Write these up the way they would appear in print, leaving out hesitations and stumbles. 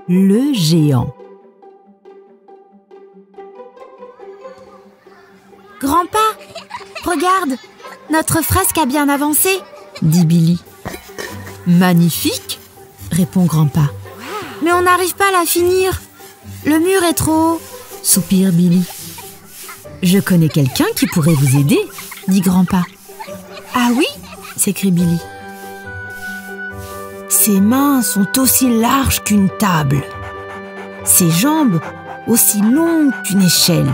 le géant. Grand-pa, regarde, notre fresque a bien avancé, dit Billy. Magnifique, répond Grand-pa. Mais on n'arrive pas à la finir. Le mur est trop haut, soupire Billy. Je connais quelqu'un qui pourrait vous aider, dit Grand-pa. Ah oui, s'écrie Billy. Ses mains sont aussi larges qu'une table, ses jambes aussi longues qu'une échelle,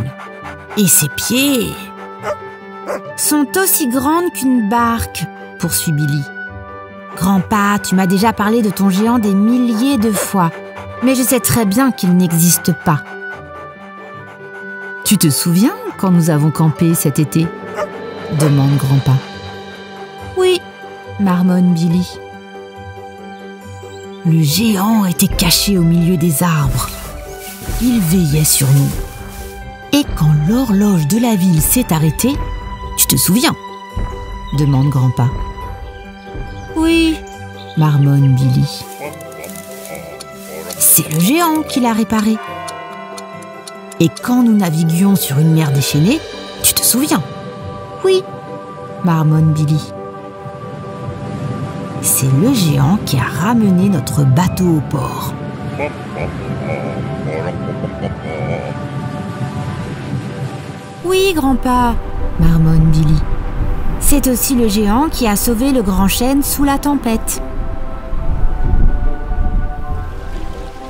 et ses pieds sont aussi grandes qu'une barque, poursuit Billy. Grand-pa, tu m'as déjà parlé de ton géant des milliers de fois, mais je sais très bien qu'il n'existe pas. Tu te souviens quand nous avons campé cet été ? Demande Grand-pa. Oui, marmonne Billy. Le géant était caché au milieu des arbres. Il veillait sur nous. Et quand l'horloge de la ville s'est arrêtée, tu te souviens ? Demande Grand-pa. Oui, marmonne Billy. C'est le géant qui l'a réparé. Et quand nous naviguions sur une mer déchaînée, tu te souviens ? Oui, marmonne Billy. C'est le géant qui a ramené notre bateau au port. Oui, grand-pa, marmonne Billy. C'est aussi le géant qui a sauvé le grand chêne sous la tempête.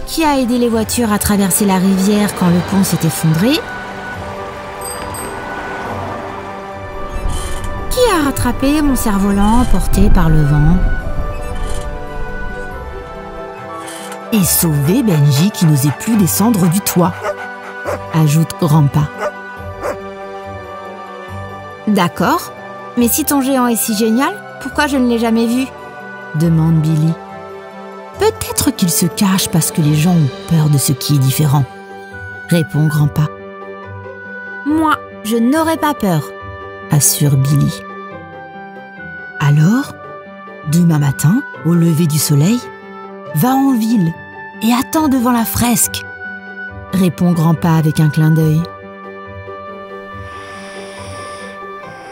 Qui a aidé les voitures à traverser la rivière quand le pont s'est effondré? Qui a rattrapé mon cerf-volant emporté par le vent? Et sauvé Benji qui n'osait plus descendre du toit, ajoute Grand-pa. D'accord, mais si ton géant est si génial, pourquoi je ne l'ai jamais vu? Demande Billy. Peut-être qu'il se cache parce que les gens ont peur de ce qui est différent, répond Grand-pa. Moi, je n'aurais pas peur, assure Billy. Alors, demain matin, au lever du soleil, va en ville et attends devant la fresque, répond Grand-pa avec un clin d'œil.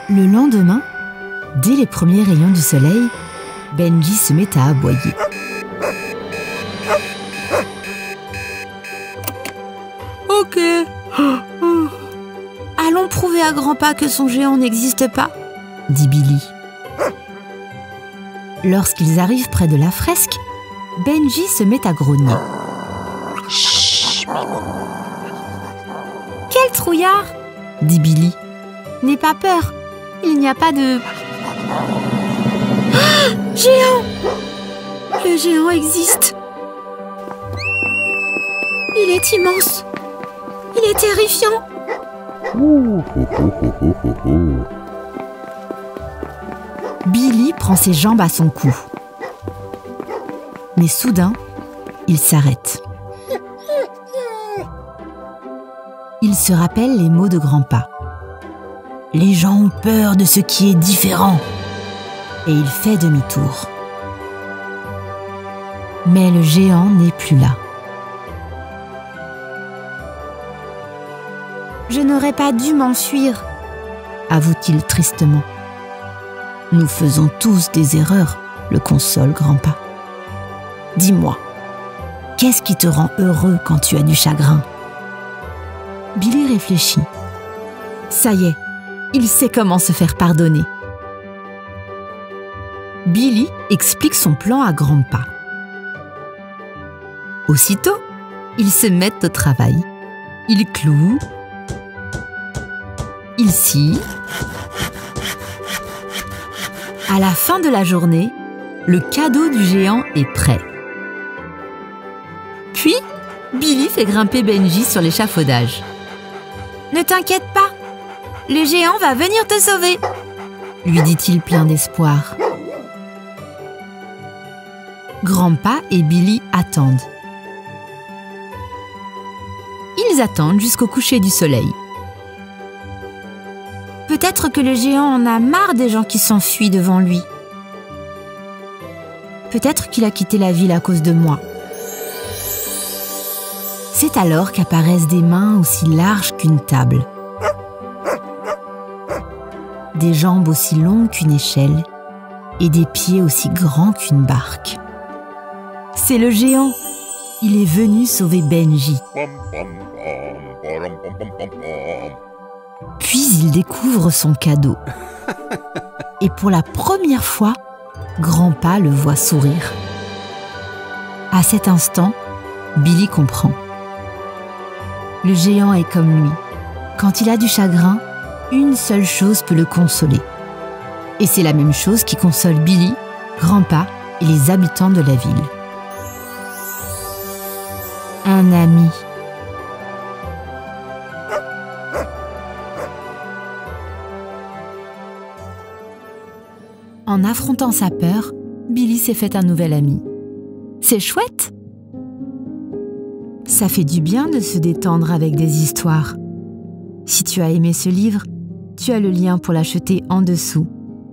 Le lendemain, dès les premiers rayons du soleil, Benji se met à aboyer. Ok. Allons prouver à Grand-pa que son géant n'existe pas, dit Billy. Lorsqu'ils arrivent près de la fresque, Benji se met à grogner. Chut. Quel trouillard, dit Billy. N'aie pas peur, il n'y a pas de... Ah, géant! Le géant existe. Il est immense. Il est terrifiant. Billy prend ses jambes à son cou. Mais soudain, il s'arrête. Il se rappelle les mots de Grand-pa. Les gens ont peur de ce qui est différent. Et il fait demi-tour. Mais le géant n'est plus là. Je n'aurais pas dû m'enfuir, avoue-t-il tristement. Nous faisons tous des erreurs, le console Grand-pa. Dis-moi, qu'est-ce qui te rend heureux quand tu as du chagrin ? Billy réfléchit. Ça y est, il sait comment se faire pardonner. Billy explique son plan à Grand-pa. Aussitôt, ils se mettent au travail. Ils clouent, ils scient. À la fin de la journée, le cadeau du géant est prêt. Puis, Billy fait grimper Benji sur l'échafaudage. « Ne t'inquiète pas, le géant va venir te sauver !» lui dit-il plein d'espoir. Grand-pa et Billy attendent. Ils attendent jusqu'au coucher du soleil. Peut-être que le géant en a marre des gens qui s'enfuient devant lui. Peut-être qu'il a quitté la ville à cause de moi. C'est alors qu'apparaissent des mains aussi larges qu'une table, des jambes aussi longues qu'une échelle et des pieds aussi grands qu'une barque. C'est le géant. Il est venu sauver Benji. Puis il découvre son cadeau. Et pour la première fois, Grandpa le voit sourire. À cet instant, Billy comprend. Le géant est comme lui. Quand il a du chagrin, une seule chose peut le consoler. Et c'est la même chose qui console Billy, Grandpa et les habitants de la ville. Un ami. En affrontant sa peur, Billy s'est fait un nouvel ami. C'est chouette! Ça fait du bien de se détendre avec des histoires. Si tu as aimé ce livre, tu as le lien pour l'acheter en dessous,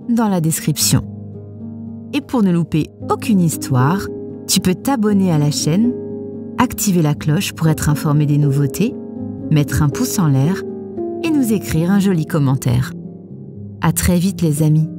dans la description. Et pour ne louper aucune histoire, tu peux t'abonner à la chaîne, activer la cloche pour être informé des nouveautés, mettre un pouce en l'air et nous écrire un joli commentaire. À très vite les amis!